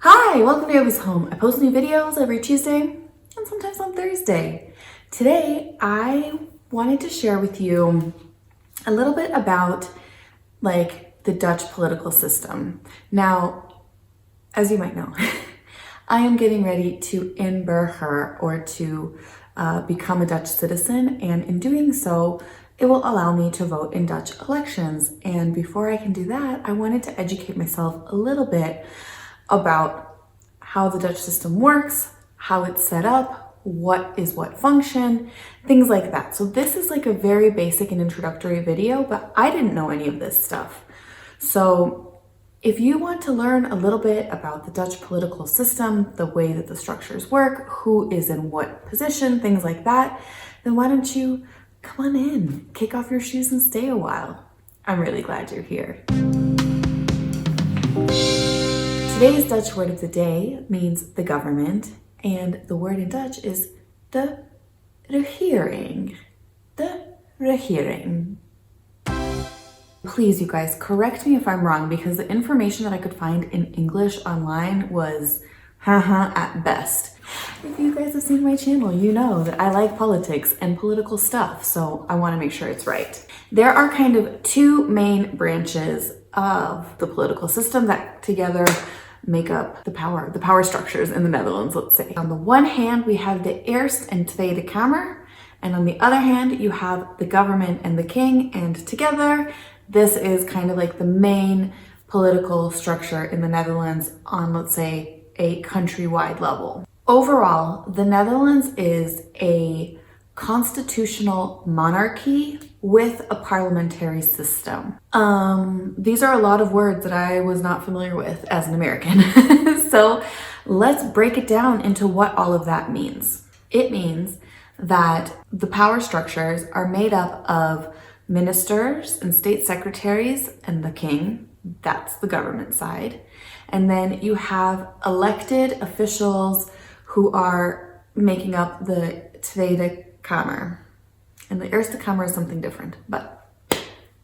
Hi, welcome to Jovie's Home. I post new videos every Tuesday and sometimes on Thursday. Today, I wanted to share with you a little bit about the Dutch political system. Now, as you might know, I am getting ready to inburger or to become a Dutch citizen, and in doing so, it will allow me to vote in Dutch elections. And before I can do that, I wanted to educate myself a little bit about how the Dutch system works, how it's set up, what is what function, things like that. So this is like a very basic and introductory video, but I didn't know any of this stuff. So if you want to learn a little bit about the Dutch political system, the way that the structures work, who is in what position, things like that, then why don't you come on in, kick off your shoes and stay a while. I'm really glad you're here. Today's Dutch word of the day means the government, and the word in Dutch is de regering. De regering. Please, you guys, correct me if I'm wrong, because the information that I could find in English online was haha at best. If you guys have seen my channel, you know that I like politics and political stuff, so I want to make sure it's right. There are kind of two main branches of the political system that together make up the power structures in the Netherlands, let's say. On the one hand, we have the Eerste and Tweede Kamer, and on the other hand, you have the government and the king, and together, this is kind of like the main political structure in the Netherlands on, let's say, a countrywide level. Overall, the Netherlands is a constitutional monarchy with a parliamentary system. These are a lot of words that I was not familiar with as an American. So let's break it down into what all of that means. It means that the power structures are made up of ministers and state secretaries and the king. That's the government side. And then you have elected officials who are making up the Tweede Kamer. And the Eerste Kamer is something different. But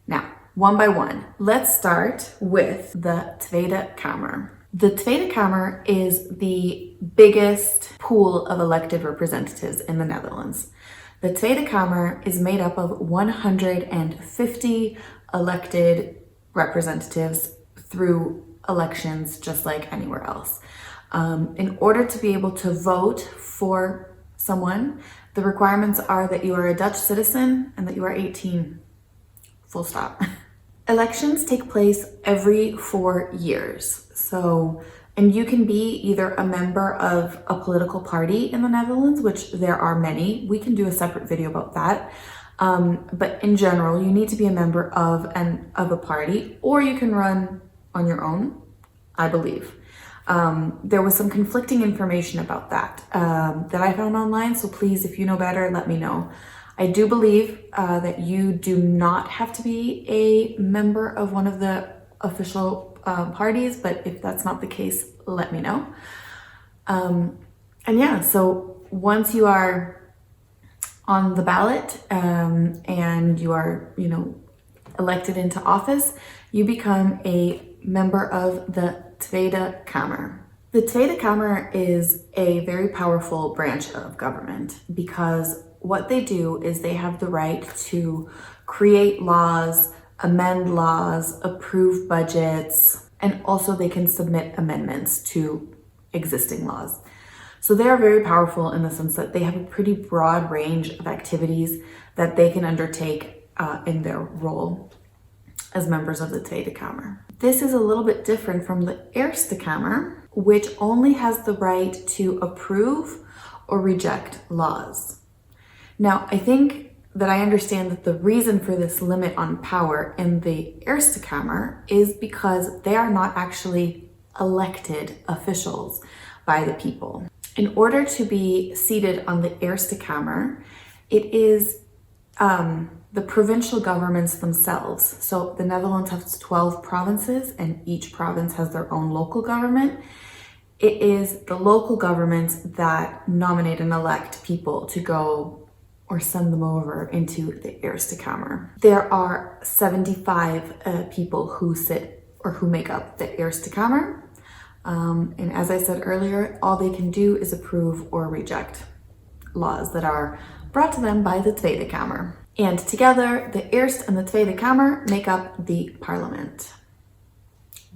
now, one by one, let's start with the Tweede Kamer. The Tweede Kamer is the biggest pool of elected representatives in the Netherlands. The Tweede Kamer is made up of 150 elected representatives through elections, just like anywhere else. In order to be able to vote for someone, the requirements are that you are a Dutch citizen and that you are 18, full stop. Elections take place every 4 years. And you can be either a member of a political party in the Netherlands, which there are many. We can do a separate video about that. But in general, you need to be a member of a party, or you can run on your own, I believe. There was some conflicting information about that that I found online, so please, if you know better, let me know. I do believe that you do not have to be a member of one of the official parties, but if that's not the case, let me know. And yeah, so once you are on the ballot and you are, elected into office, you become a member of the Tweede Kamer. The Tweede Kamer is a very powerful branch of government because what they do is they have the right to create laws, amend laws, approve budgets, and also they can submit amendments to existing laws. So they are very powerful in the sense that they have a pretty broad range of activities that they can undertake in their role as members of the Tweede Kamer. This is a little bit different from the Eerste Kamer, which only has the right to approve or reject laws. Now, I think that I understand that the reason for this limit on power in the Eerste Kamer is because they are not actually elected officials by the people. In order to be seated on the Eerste Kamer, it is the provincial governments themselves. So the Netherlands has 12 provinces and each province has their own local government. It is the local governments that nominate and elect people to go or send them over into the Eerste Kamer. There are 75 people who sit or who make up the Eerste Kamer. And as I said earlier, all they can do is approve or reject laws that are brought to them by the Tweede Kamer. And together, the Eerste and the Tweede Kamer make up the parliament.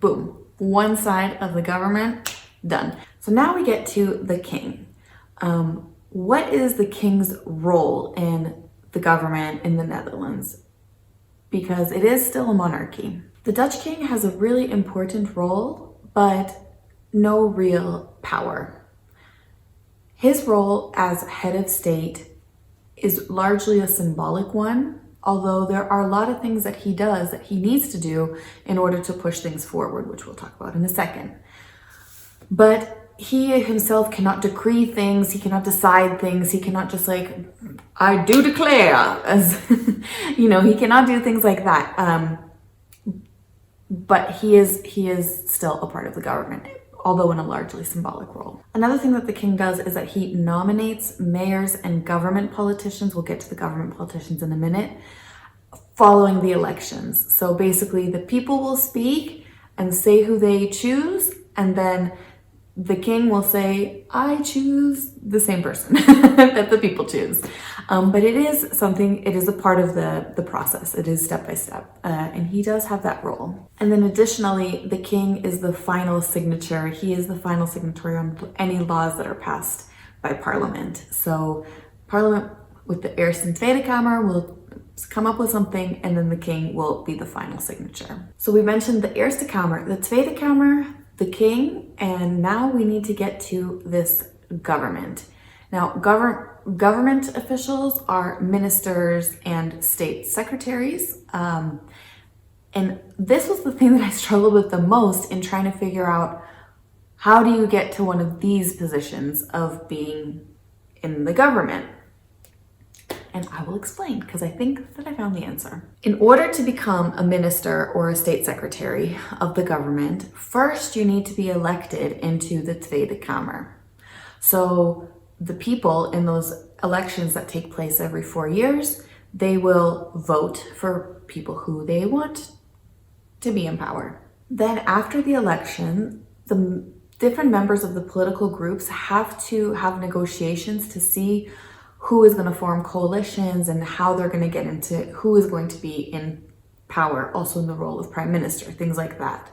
Boom. One side of the government, done. So now we get to the king. What is the king's role in the government in the Netherlands? Because it is still a monarchy. The Dutch king has a really important role, but no real power. His role as head of state is largely a symbolic one, although there are a lot of things that he does that he needs to do in order to push things forward, which we'll talk about in a second. But he himself cannot decree things, he cannot decide things, he cannot just like, I do declare, as he cannot do things like that. But he is still a part of the government, although in a largely symbolic role. Another thing that the king does is that he nominates mayors and government politicians, we'll get to the government politicians in a minute, following the elections. So basically the people will speak and say who they choose, and then the king will say, I choose the same person that the people choose. But it is a part of the process. It is step by step. And he does have that role. And then additionally, the king is the final signature. He is the final signatory on any laws that are passed by parliament. So parliament with the Eerste and Tweede Kamer will come up with something, and then the king will be the final signature. So we mentioned the Eerste Kamer, the Tweede Kamer, the king, and now we need to get to this government. Now, government officials are ministers and state secretaries. And this was the thing that I struggled with the most in trying to figure out, how do you get to one of these positions of being in the government? And I will explain, because I think that I found the answer. In order to become a minister or a state secretary of the government, first you need to be elected into the Tweede Kamer. So the people in those elections that take place every 4 years, they will vote for people who they want to be in power. Then after the election, the different members of the political groups have to have negotiations to see who is going to form coalitions and how they're going to get into who is going to be in power, also in the role of prime minister, things like that.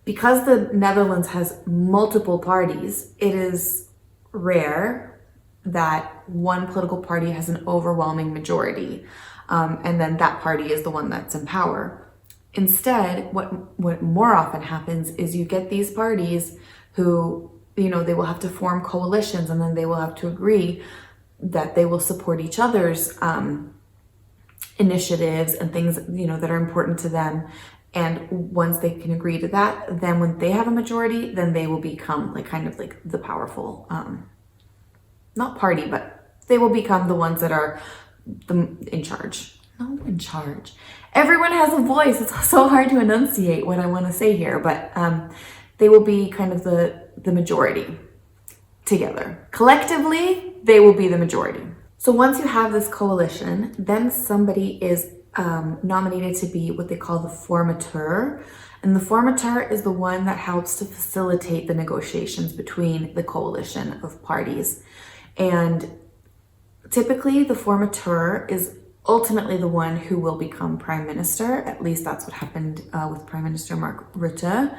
Because the Netherlands has multiple parties, it is rare that one political party has an overwhelming majority, and then that party is the one that's in power. Instead, what more often happens is you get these parties who, they will have to form coalitions, and then they will have to agree that they will support each other's initiatives and things, that are important to them. And once they can agree to that, then when they have a majority, then they will become kind of the powerful, not party, but they will become the ones that are in charge. No, in charge. Everyone has a voice. It's so hard to enunciate what I want to say here, but they will be kind of the majority together. Collectively, they will be the majority. So once you have this coalition, then somebody is nominated to be what they call the formateur. And the formateur is the one that helps to facilitate the negotiations between the coalition of parties. And typically the formateur is ultimately the one who will become prime minister. At least that's what happened with Prime Minister Mark Rutte.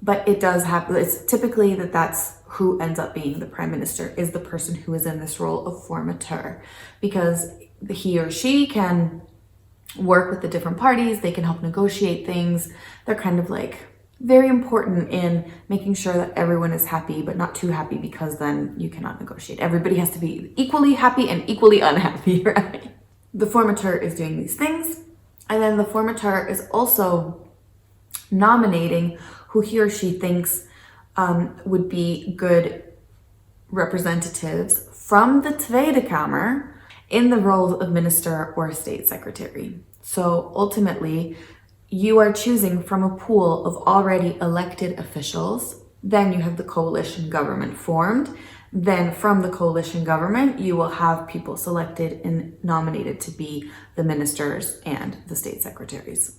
But it does happen. It's typically that's who ends up being the prime minister, is the person who is in this role of formateur, because he or she can work with the different parties. They can help negotiate things. They're kind of very important in making sure that everyone is happy, but not too happy, because then you cannot negotiate. Everybody has to be equally happy and equally unhappy, right? The formateur is doing these things. And then the formateur is also nominating who he or she thinks would be good representatives from the Tweede Kamer in the role of minister or state secretary. So ultimately, you are choosing from a pool of already elected officials. Then you have the coalition government formed. Then from the coalition government, you will have people selected and nominated to be the ministers and the state secretaries.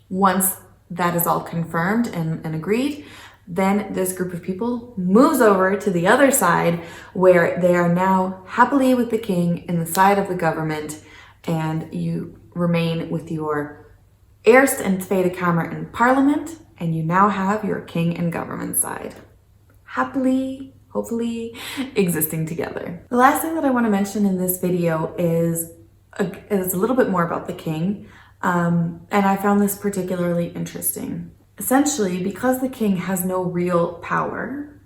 Once that is all confirmed and agreed, Then this group of people moves over to the other side where they are now happily with the king in the side of the government, and you remain with your Eerste and Tweede Kamer in parliament, and you now have your king and government side. Happily, hopefully, existing together. The last thing that I want to mention in this video is a little bit more about the king, and I found this particularly interesting. Essentially, because the king has no real power,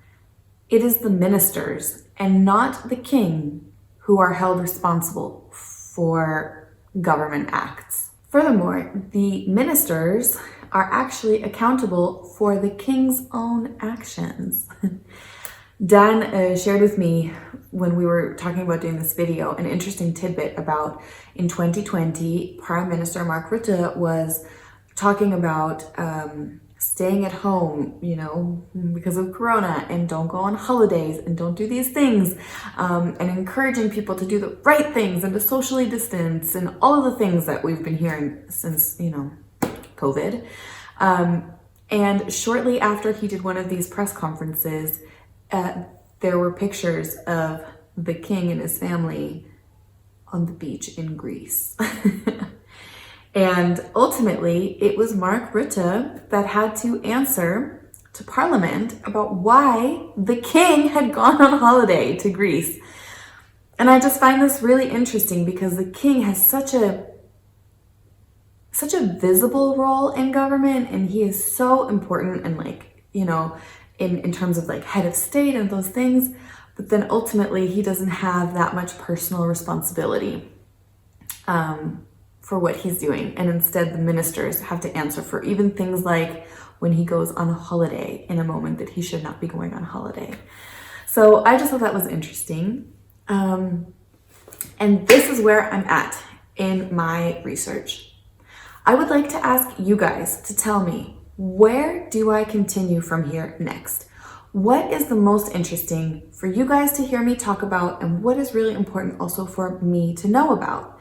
it is the ministers and not the king who are held responsible for government acts. Furthermore, the ministers are actually accountable for the king's own actions. Dan shared with me when we were talking about doing this video an interesting tidbit about in 2020, Prime Minister Mark Rutte was talking about staying at home, you know, because of Corona, and don't go on holidays and don't do these things, and encouraging people to do the right things and to socially distance and all of the things that we've been hearing since, you know, COVID. And shortly after he did one of these press conferences, there were pictures of the king and his family on the beach in Greece. And ultimately, it was Mark Rutte that had to answer to Parliament about why the king had gone on holiday to Greece. And I just find this really interesting because the king has such a visible role in government, and he is so important and, like, you know, in terms of like head of state and those things, but then ultimately he doesn't have that much personal responsibility for what he's doing. And instead the ministers have to answer for even things like when he goes on a holiday in a moment that he should not be going on holiday. So I just thought that was interesting. And this is where I'm at in my research. I would like to ask you guys to tell me, where do I continue from here next? What is the most interesting for you guys to hear me talk about, and what is really important also for me to know about?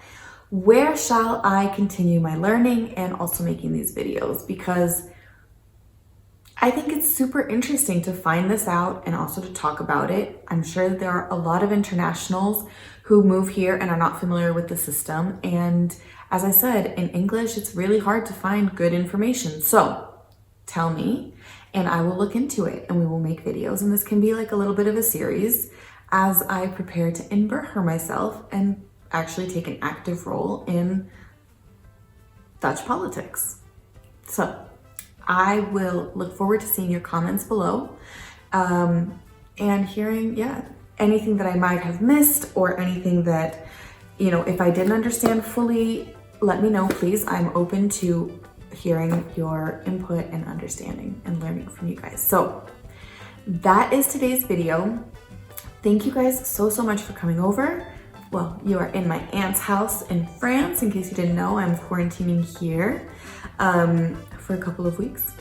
Where shall I continue my learning and also making these videos? Because I think it's super interesting to find this out and also to talk about it. I'm sure that there are a lot of internationals who move here and are not familiar with the system. And as I said, in English, it's really hard to find good information. So tell me, and I will look into it, and we will make videos. And this can be like a little bit of a series as I prepare to inburger myself and actually take an active role in Dutch politics. So I will look forward to seeing your comments below, and hearing, anything that I might have missed, or anything that, you know, if I didn't understand fully, let me know, please. I'm open to hearing your input and understanding and learning from you guys. So that is today's video. Thank you guys so much for coming over. Well, you are in my aunt's house in France. In case you didn't know, I'm quarantining here for a couple of weeks.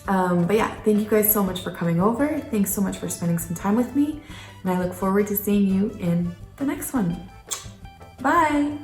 But yeah, thank you guys so much for coming over. Thanks so much for spending some time with me. And I look forward to seeing you in the next one. Bye.